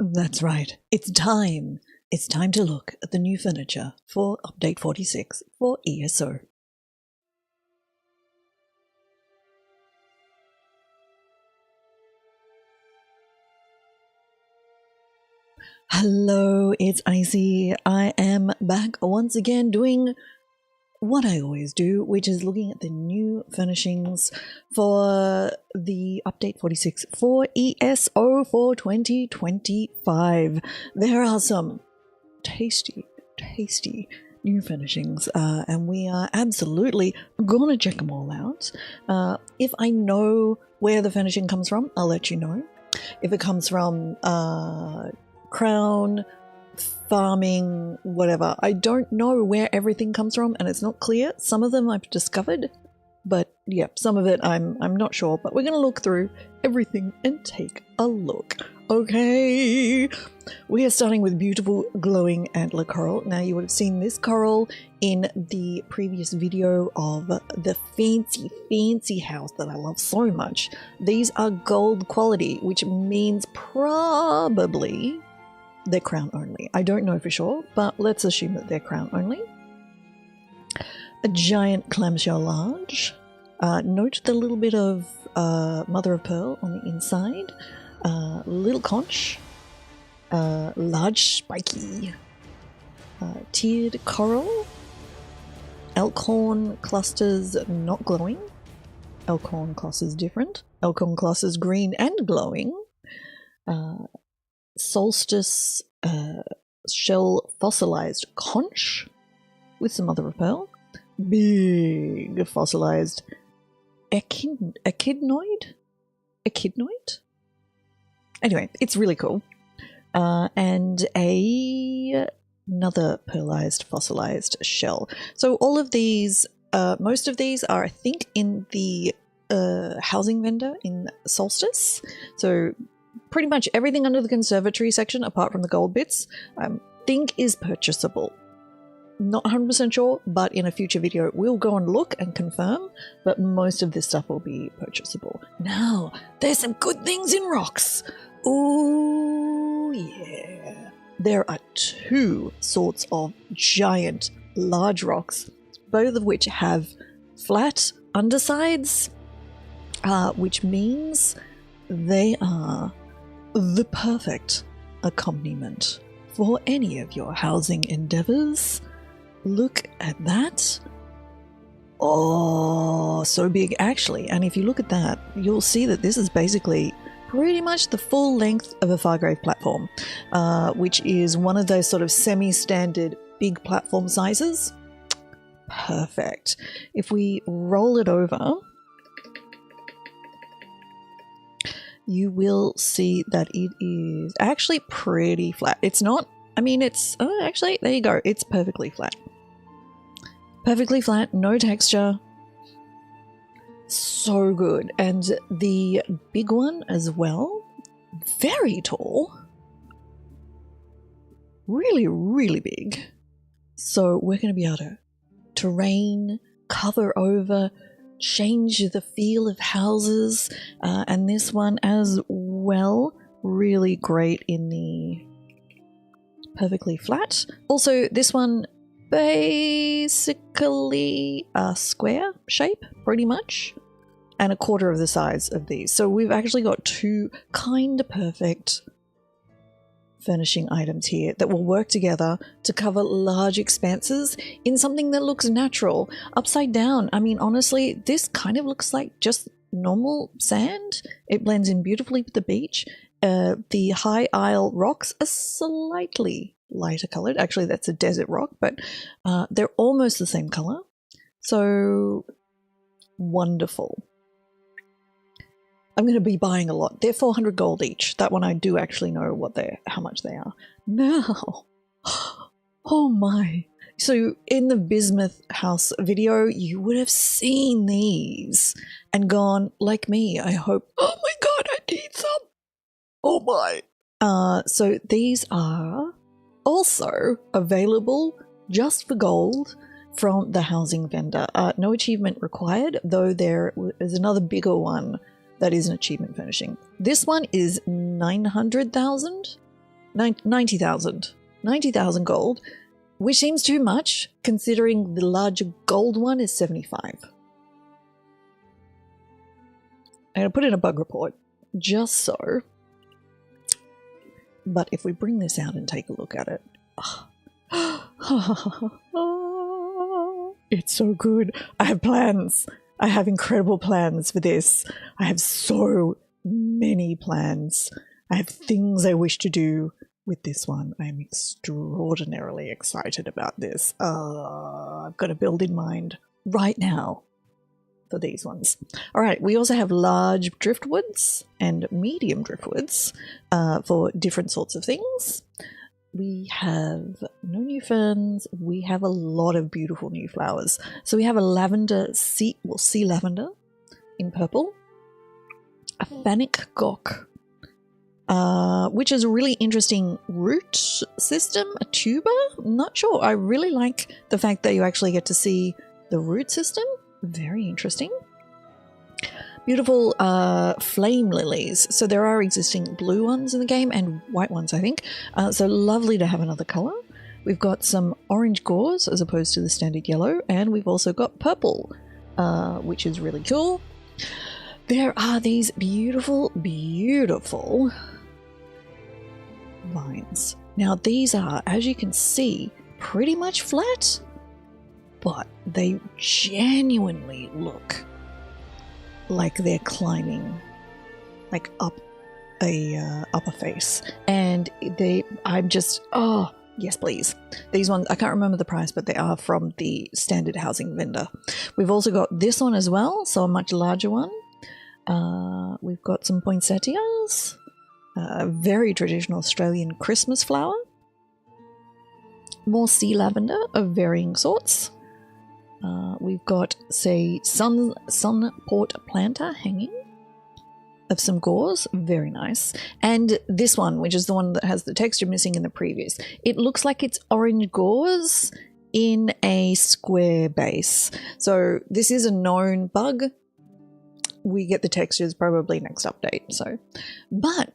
That's right. It's time. It's time to look at the new furniture for Update 46 for ESO. Hello, it's Icy. I am back once again doing what I always do, which is looking at the new furnishings for the Update 46 for ESO for 2025. There are some tasty new furnishings, and we are absolutely gonna check them all out. If I know where the furnishing comes from, I'll let you know. If it comes from Crown, farming, whatever. I don't know where everything comes from, and it's not clear. Some of them I've discovered, but yeah, some of it I'm not sure. But we're going to look through everything and take a look. Okay, we are starting with beautiful glowing antler coral. Now you would have seen this coral in the previous video of the fancy house that I love so much. These are gold quality, which means probably they're crown only. I don't know for sure, but let's assume that they're crown only. A giant clamshell large. Note the little bit of mother of pearl on the inside. Little conch. Large spiky. Tiered coral. Elkhorn clusters not glowing. Elkhorn clusters different. Elkhorn clusters green and glowing. Solstice shell fossilized conch with some mother of pearl. Big fossilized echidnoid? Anyway, it's really cool. And another pearlized fossilized shell. So all of these, most of these are, I think, in the housing vendor in Solstice. So pretty much everything under the conservatory section, apart from the gold bits, I think is purchasable. Not 100% sure, but in a future video we'll go and look and confirm, but most of this stuff will be purchasable. Now, there's some good things in rocks. Ooh, yeah. There are two sorts of giant, large rocks, both of which have flat undersides, which means they are the perfect accompaniment for any of your housing endeavors. Look at that. Oh, so big actually. And if you look at that, you'll see that this is basically pretty much the full length of a Fargrave platform, which is one of those sort of semi-standard big platform sizes. Perfect. If we roll it over, you will see that it is actually pretty flat. It's not, I mean, it's, oh, actually, there you go. It's perfectly flat. Perfectly flat, no texture. So good. And the big one as well, very tall. Really, really big. So we're going to be able to terrain, cover over, change the feel of houses, and this one as well, really great in the perfectly flat. Also, this one basically a square shape, pretty much, and a quarter of the size of these. So we've actually got two kind of perfect furnishing items here that will work together to cover large expanses in something that looks natural. Upside down, I mean, honestly, this kind of looks like just normal sand. It blends in beautifully with the beach. The high isle rocks are slightly lighter colored. Actually, that's a desert rock, but they're almost the same color. So wonderful. I'm going to be buying a lot. They're 400 gold each. That one I do actually know how much they are. Now, oh my. So in the bismuth house video, you would have seen these and gone, like me, I hope, oh my god, I need some. Oh my. So these are also available just for gold from the housing vendor. No achievement required, though there is another bigger one that is an achievement furnishing. This one is 900,000 90,000. 90,000 gold, which seems too much considering the larger gold one is 75. I'm going to put in a bug report just so. But if we bring this out and take a look at it. It's so good. I have plans. I have incredible plans for this. I have so many plans. I have things I wish to do with this one. I'm extraordinarily excited about this. I've got a build in mind right now for these ones. All right, we also have large driftwoods and medium driftwoods for different sorts of things. We have no new ferns. We have a lot of beautiful new flowers. So we have a lavender sea lavender in purple, a fennec gok, which is a really interesting root system, a tuber. I'm not sure. I really like the fact that you actually get to see the root system. Very interesting. Beautiful flame lilies. So there are existing blue ones in the game and white ones, I think. So lovely to have another colour. We've got some orange gauze as opposed to the standard yellow, and we've also got purple, which is really cool. There are these beautiful, beautiful vines. Now these are, as you can see, pretty much flat, but they genuinely look like they're climbing like up a face, and I'm just, oh yes please. These ones, I can't remember the price, but they are from the standard housing vendor. We've also got this one as well, so a much larger one. We've got some poinsettias, a very traditional Australian Christmas flower, more sea lavender of varying sorts. We've got, say, sunport planter hanging of some gauze, very nice. And this one, which is the one that has the texture missing in the previous, it looks like it's orange gauze in a square base. So this is a known bug. We get the textures probably next update. So, but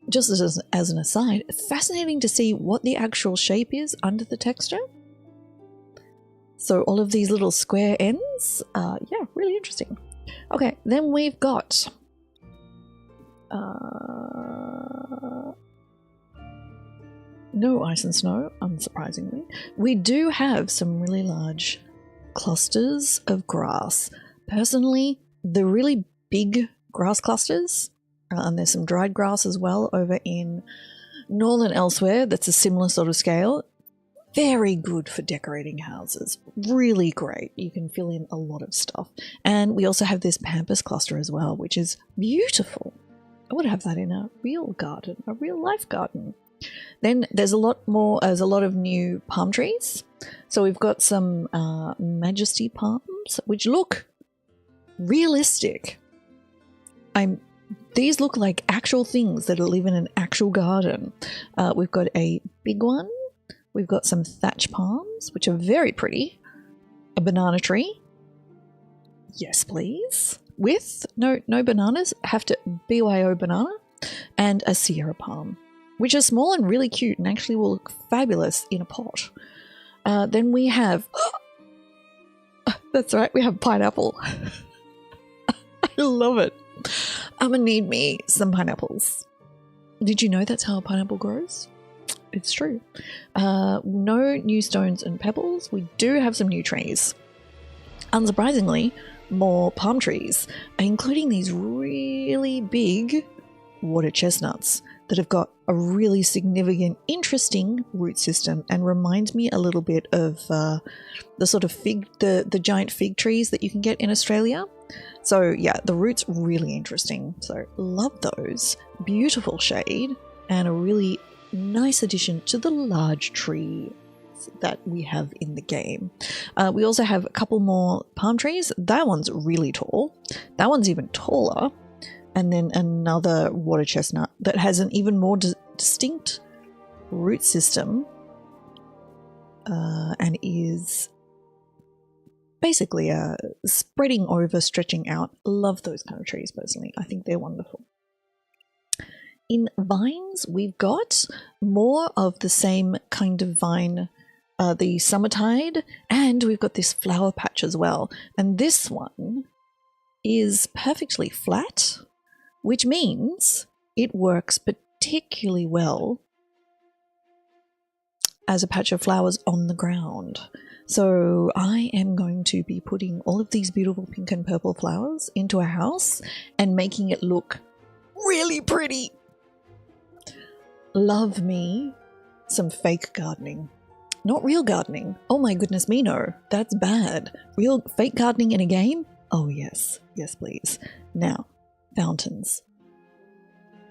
just as an aside, fascinating to see what the actual shape is under the texture. So all of these little square ends, yeah, really interesting. Okay, then we've got no ice and snow, unsurprisingly. We do have some really large clusters of grass. Personally, the really big grass clusters, and there's some dried grass as well over in Northern elsewhere that's a similar sort of scale. Very good for decorating houses. Really great. You can fill in a lot of stuff. And we also have this pampas cluster as well, which is beautiful. I would have that in a real garden, a real life garden. Then there's a lot of new palm trees. So we've got some Majesty palms, which look realistic. These look like actual things that live in an actual garden. We've got a big one. We've got some thatch palms, which are very pretty. A banana tree. Yes, please. With no bananas, have to BYO banana. And a Sierra palm, which are small and really cute and actually will look fabulous in a pot. Then we have, that's right, we have pineapple. I love it. I'm gonna need me some pineapples. Did you know that's how a pineapple grows? It's true. No new stones and pebbles. We do have some new trees. Unsurprisingly, more palm trees, including these really big water chestnuts that have got a really significant, interesting root system and reminds me a little bit of the sort of the giant fig trees that you can get in Australia. So yeah, the roots really interesting. So love those. Beautiful shade and a really nice addition to the large tree that we have in the game. We also have a couple more palm trees. That one's really tall. That one's even taller. And then another water chestnut that has an even more distinct root system and is basically spreading over, stretching out. Love those kind of trees personally. I think they're wonderful. in vines, we've got more of the same kind of vine, the Summertide, and we've got this flower patch as well. And this one is perfectly flat, which means it works particularly well as a patch of flowers on the ground. So I am going to be putting all of these beautiful pink and purple flowers into a house and making it look really pretty. Love me some fake gardening. Not real gardening. Oh my goodness me, no. That's bad. Real fake gardening in a game? Oh yes. Yes, please. Now, fountains.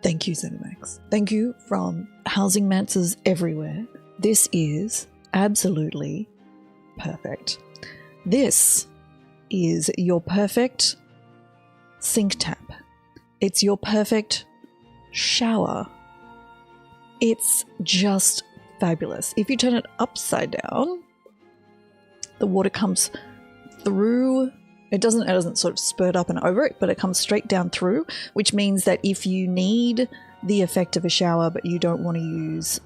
Thank you, Zenimax. Thank you from housing manses everywhere. This is absolutely perfect. This is your perfect sink tap. It's your perfect shower. It's just fabulous. If you turn it upside down, the water comes through. It doesn't sort of spurt up and over it, but it comes straight down through, which means that if you need the effect of a shower but you don't want to use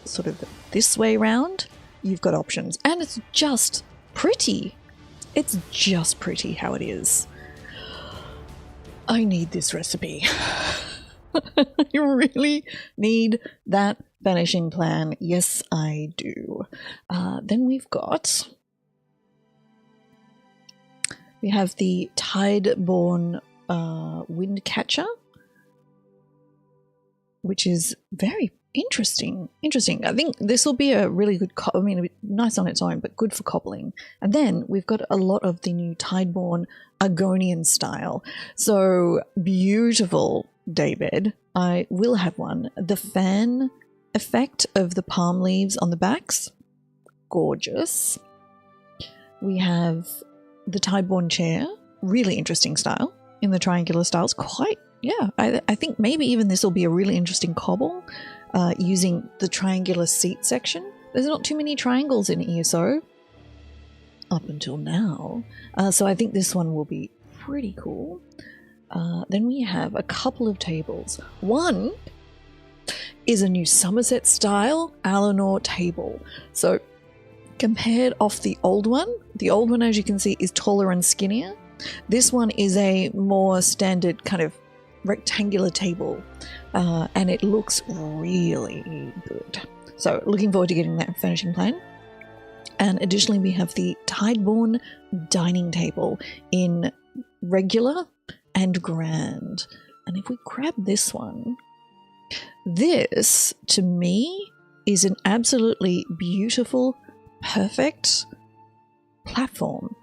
sort of this way round, you've got options. And it's just pretty. It's just pretty how it is. I need this recipe. I really need that finishing plan. Yes, I do. Then we have the Tideborn wind catcher, which is very interesting. I think this will be a really good, nice on its own, but good for cobbling. And then we've got a lot of the new Tideborn Argonian style. So beautiful daybed. I will have one. The fan effect of the palm leaves on the backs. Gorgeous. We have the Tideborn chair. Really interesting style in the triangular styles. Quite, yeah. I think maybe even this will be a really interesting cobble. Using the triangular seat section. There's not too many triangles in ESO up until now, so I think this one will be pretty cool. Then we have a couple of tables. One is a new Somerset style Alanor table. So compared off the old one as you can see is taller and skinnier. This one is a more standard kind of rectangular table, and it looks really good. So looking forward to getting that finishing plan. And additionally we have the Tideborn dining table in regular and grand. And if we grab this one, this to me is an absolutely beautiful, perfect platform.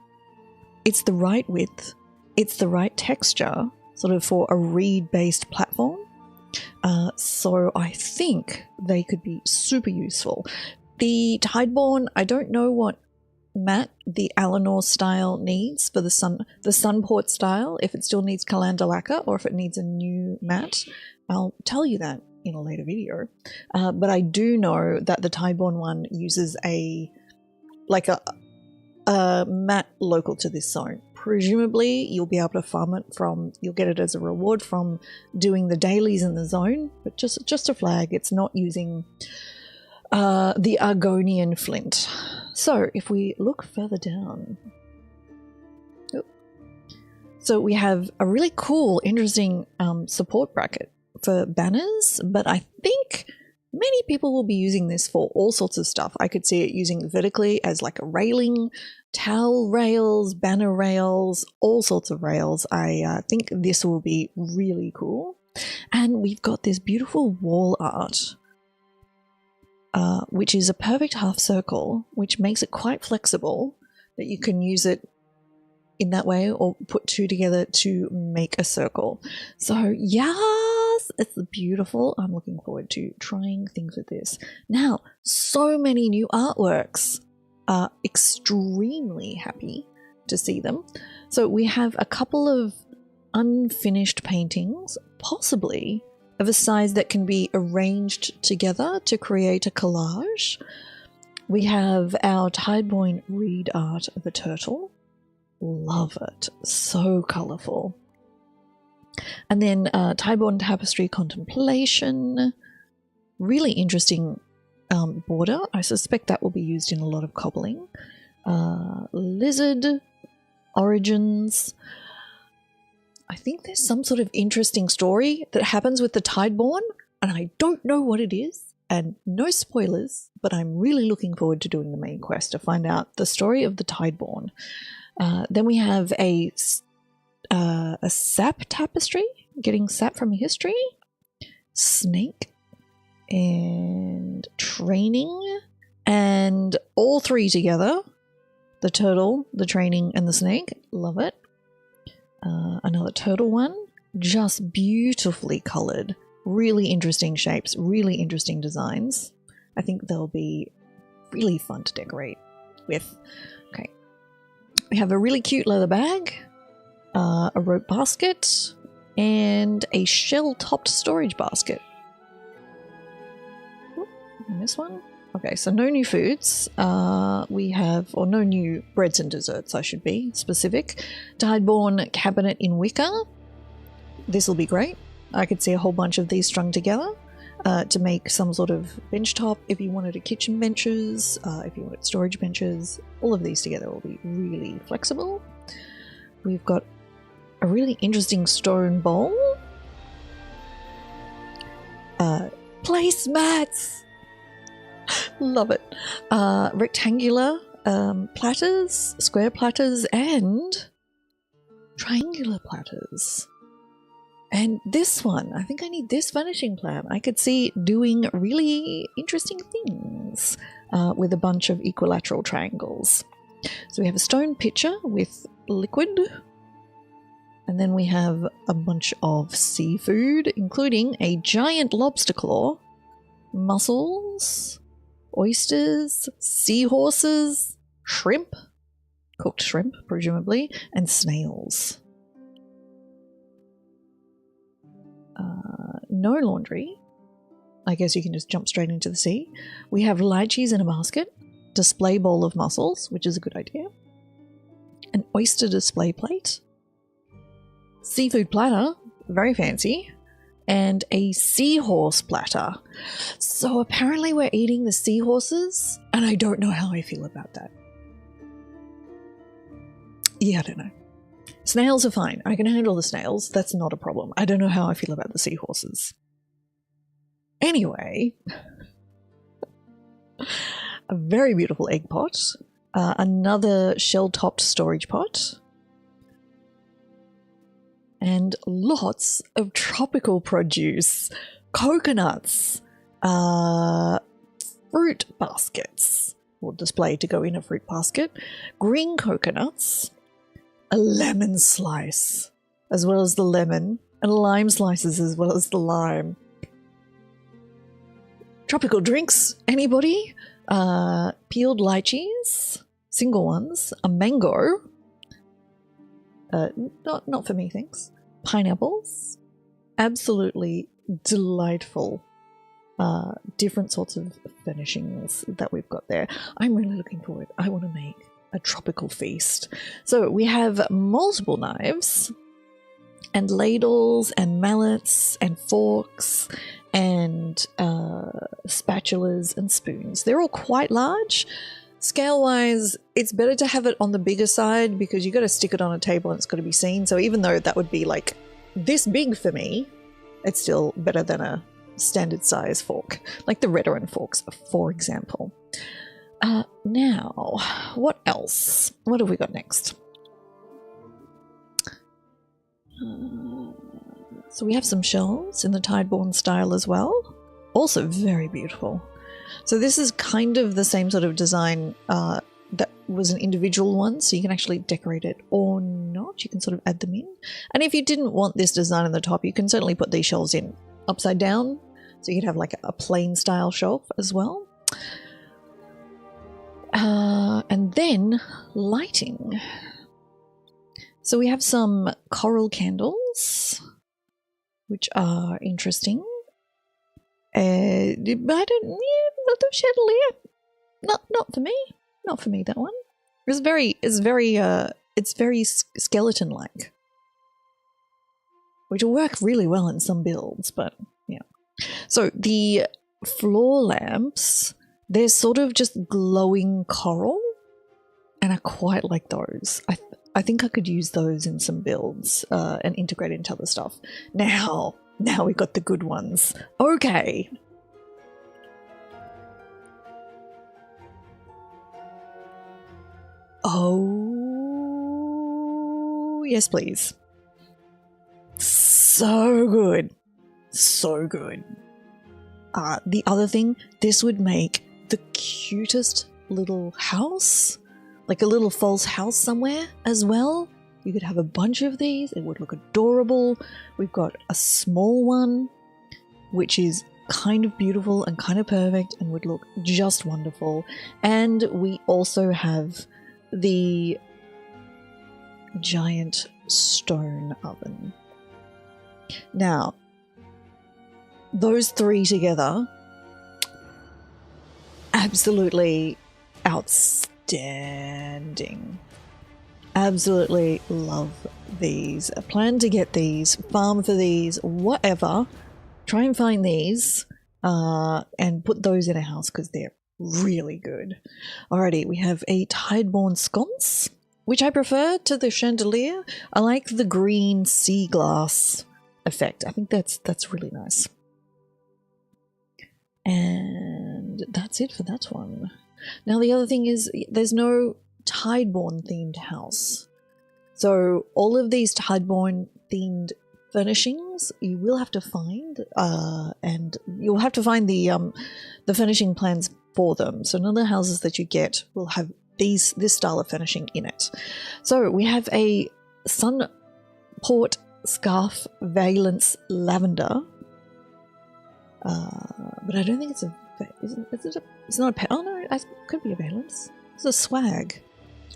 It's the right width, it's the right texture, sort of for a reed-based platform. So I think they could be super useful. The Tideborn, I don't know what mat the Alanor style needs for the Sunport style, if it still needs Calendar lacquer or if it needs a new mat. I'll tell you that in a later video. But I do know that the Tideborn one uses a mat local to this zone. Presumably you'll be able to farm it you'll get it as a reward from doing the dailies in the zone, but just a flag, it's not using the Argonian flint. So if we look further down, so we have a really cool, interesting support bracket for banners, but I think many people will be using this for all sorts of stuff. I could see it using vertically as like a railing, towel rails, banner rails, all sorts of rails. I think this will be really cool. And we've got this beautiful wall art, which is a perfect half circle, which makes it quite flexible, that you can use it in that way or put two together to make a circle. So yes, it's beautiful. I'm looking forward to trying things with this. Now, so many new artworks. Extremely happy to see them. So we have a couple of unfinished paintings, possibly of a size that can be arranged together to create a collage. We have our Tideborn reed art of a turtle. Love it. So colourful. And then Tideborn Tapestry Contemplation. Really interesting border. I suspect that will be used in a lot of cobbling. Lizard Origins. I think there's some sort of interesting story that happens with the Tideborn, and I don't know what it is. And no spoilers, but I'm really looking forward to doing the main quest to find out the story of the Tideborn. Then we have a sap tapestry, getting sap from history, snake, and training, and all three together. The turtle, the training, and the snake. Love it. Another turtle one, just beautifully coloured. Really interesting shapes, really interesting designs. I think they'll be really fun to decorate with. Okay. We have a really cute leather bag, a rope basket, and a shell-topped storage basket. Oop, I missed one. Okay, so no new foods. We have, or no new breads and desserts, I should be specific. Tideborn cabinet in wicker. This will be great. I could see a whole bunch of these strung together to make some sort of bench top. If you wanted a kitchen benches, if you wanted storage benches, all of these together will be really flexible. We've got a really interesting stone bowl. Placemats! Love it. Rectangular platters, square platters, and triangular platters. And this one, I think I need this vanishing plan. I could see doing really interesting things with a bunch of equilateral triangles. So we have a stone pitcher with liquid. And then we have a bunch of seafood, including a giant lobster claw, mussels, oysters, seahorses, shrimp, cooked shrimp, presumably, and snails. No laundry. I guess you can just jump straight into the sea. We have lychees in a basket, display bowl of mussels, which is a good idea, an oyster display plate, seafood platter, very fancy, and a seahorse platter. So apparently we're eating the seahorses, and I don't know how I feel about that. Yeah, I don't know. Snails are fine. I can handle the snails. That's not a problem. I don't know how I feel about the seahorses. Anyway, a very beautiful egg pot, another shell-topped storage pot, and lots of tropical produce, coconuts, fruit baskets, or display to go in a fruit basket, green coconuts, a lemon slice, as well as the lemon, and lime slices as well as the lime. Tropical drinks, anybody? Peeled lychees, single ones, a mango, not for me, thanks. Pineapples, absolutely delightful. Different sorts of furnishings that we've got there. I'm really looking forward. I want to make a tropical feast. So we have multiple knives and ladles and mallets and forks and spatulas and spoons. They're all quite large. Scale-wise, it's better to have it on the bigger side because you got to stick it on a table and it's got to be seen. So even though that would be like this big for me, it's still better than a standard size fork, like the Redoran forks, for example. Now, what else? What have we got next? So we have some shelves in the Tideborn style as well. Also very beautiful. So this is kind of the same sort of design that was an individual one, so you can actually decorate it or not. You can sort of add them in. And if you didn't want this design on the top, you can certainly put these shelves in upside down. So you could have like a plain style shelf as well. And then lighting. So we have some coral candles, which are interesting. I don't, not the chandelier. Not for me. Not for me, that one. It's very skeleton-like. which will work really well in some builds, but yeah. So the floor lamps, they're sort of just glowing coral, and I quite like those. I think I could use those in some builds and integrate into other stuff. Now we got the good ones. Okay. Oh, yes, please. So good. So good. The other thing, this would make the cutest little house, like a little false house somewhere as well. You could have a bunch of these. It would look adorable. We've got a small one, which is kind of beautiful and kind of perfect and would look just wonderful. And we also have the giant stone oven. Now, those three together, absolutely outstanding. Absolutely love these. I plan to get these, farm for these, whatever. Try and find these and put those in a house because they're really good. Alrighty, we have a Tideborn sconce, which I prefer to the chandelier. I like the green sea glass effect. I think that's really nice. And that's it for that one. Now the other thing is there's no Tideborn themed house. So all of these Tideborn themed furnishings you will have to find and you'll have to find the furnishing plans for them. So none of the houses that you get will have this style of furnishing in it. So we have a Sunport Scarf Valence Lavender. But I don't think it's it's not a pet. Oh no, it could be a valence. It's a swag.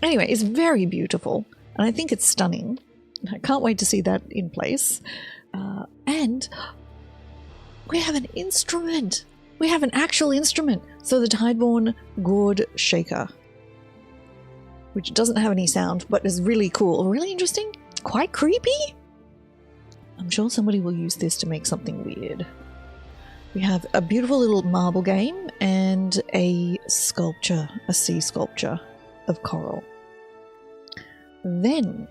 Anyway, it's very beautiful, and I think it's stunning. I can't wait to see that in place. And we have an instrument. We have an actual instrument. So the Tideborn Gourd Shaker, which doesn't have any sound, but is really cool, really interesting, quite creepy. I'm sure somebody will use this to make something weird. We have a beautiful little marble game and a sculpture, a sea sculpture of coral. Then,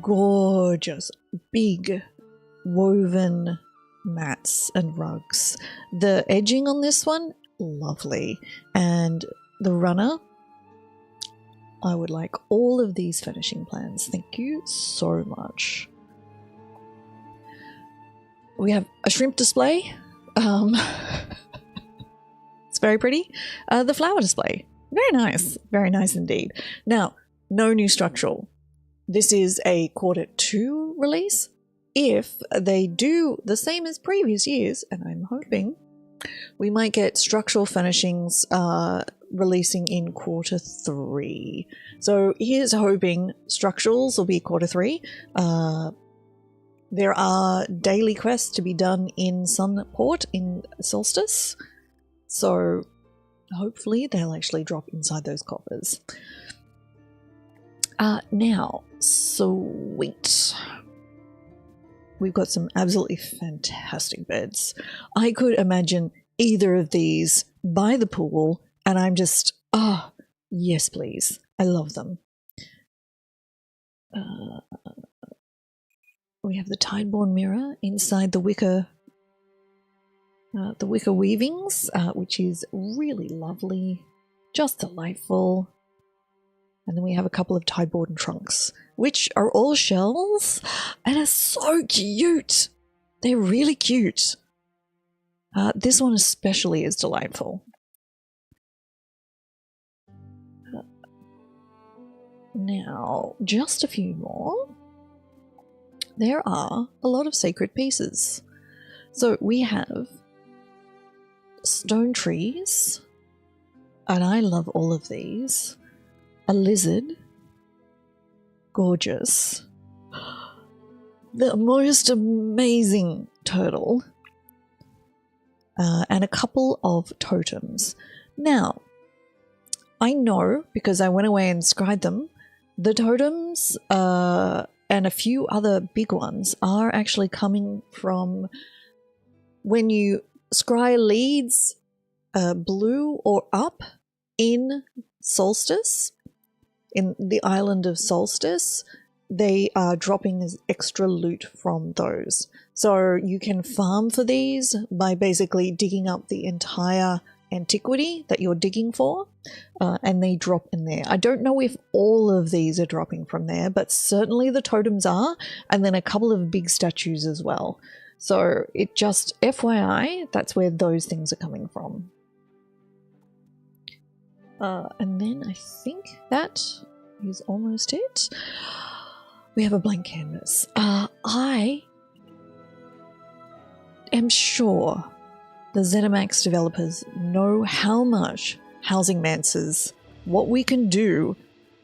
gorgeous, big, woven mats and rugs. The edging on this one, lovely. And the runner, I would like all of these finishing plans. Thank you so much. We have a shrimp display. It's very pretty. The flower display, very nice indeed. Now, no new structural. This is a Q2 release. If they do the same as previous years, and I'm hoping, we might get structural furnishings releasing in Q3. So here's hoping structurals will be Q3. There are daily quests to be done in Sunport in Solstice, so hopefully they'll actually drop inside those coffers. Now, sweet. We've got some absolutely fantastic beds. I could imagine either of these by the pool, and I'm just, yes please. I love them. We have the Tideborn mirror inside the wicker weavings, which is really lovely, just delightful. And then we have a couple of Tideborn trunks, which are all shells and are so cute. They're really cute. This one especially is delightful. Now, just a few more. There are a lot of sacred pieces. So we have stone trees, and I love all of these. A lizard, gorgeous. The most amazing turtle, and a couple of totems. Now, I know because I went away and scried them. The totems and a few other big ones are actually coming from when you scry leads blue or up in Solstice, in the island of Solstice, they are dropping as extra loot from those. So you can farm for these by basically digging up the entire antiquity that you're digging for, and they drop in there. I don't know if all of these are dropping from there, but certainly the totems are, and then a couple of big statues as well. So it just, FYI, that's where those things are coming from. And then I think that is almost it. We have a blank canvas. I am sure the Zenimax developers know how much Housing Mances, what we can do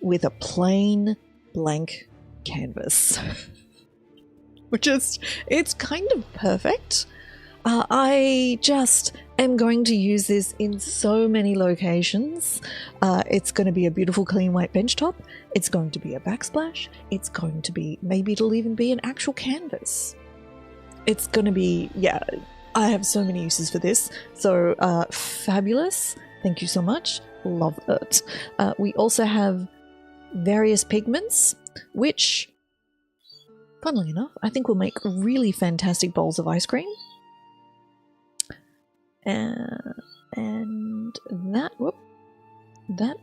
with a plain blank canvas. Which is, it's kind of perfect. I just am going to use this in so many locations. It's going to be a beautiful clean white bench top. It's going to be a backsplash. It's going to be, maybe it'll even be an actual canvas. It's going to be, yeah, I have so many uses for this. So fabulous. Thank you so much. Love it. We also have various pigments, which, funnily enough, I think will make really fantastic bowls of ice cream. And that, whoop, that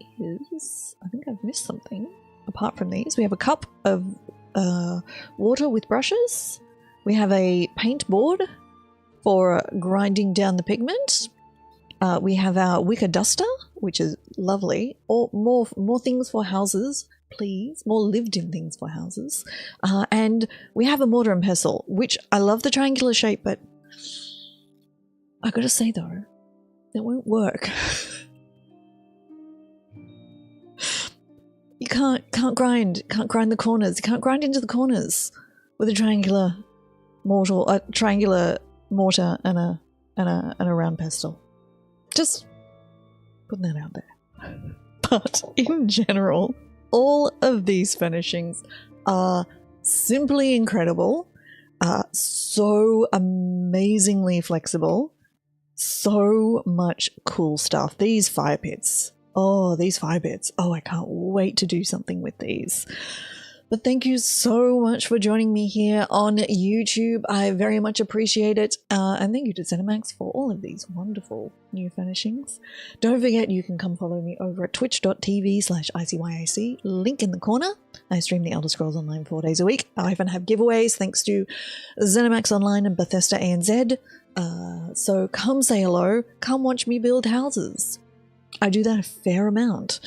is, I think I've missed something. Apart from these, we have a cup of water with brushes. We have a paint board for grinding down the pigment. We have our wicker duster, which is lovely. Or more things for houses, please. More lived-in things for houses. And we have a mortar and pestle, which I love the triangular shape, but I gotta say though, it won't work. You can't grind the corners. You can't grind into the corners with a triangular mortar, and a round pestle. Just putting that out there. But in general, all of these furnishings are simply incredible, so amazingly flexible. So much cool stuff. These fire pits. Oh, these fire pits. Oh, I can't wait to do something with these. But thank you so much for joining me here on YouTube. I very much appreciate it. And thank you to Zenimax for all of these wonderful new furnishings. Don't forget you can come follow me over at twitch.tv/ICYAC. Link in the corner. I stream the Elder Scrolls Online 4 days a week. I even have giveaways thanks to Zenimax Online and Bethesda ANZ. So come say hello. Come watch me build houses. I do that a fair amount.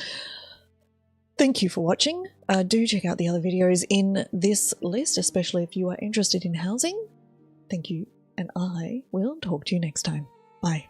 Thank you for watching. Do check out the other videos in this list, especially if you are interested in housing. Thank you, and I will talk to you next time. Bye.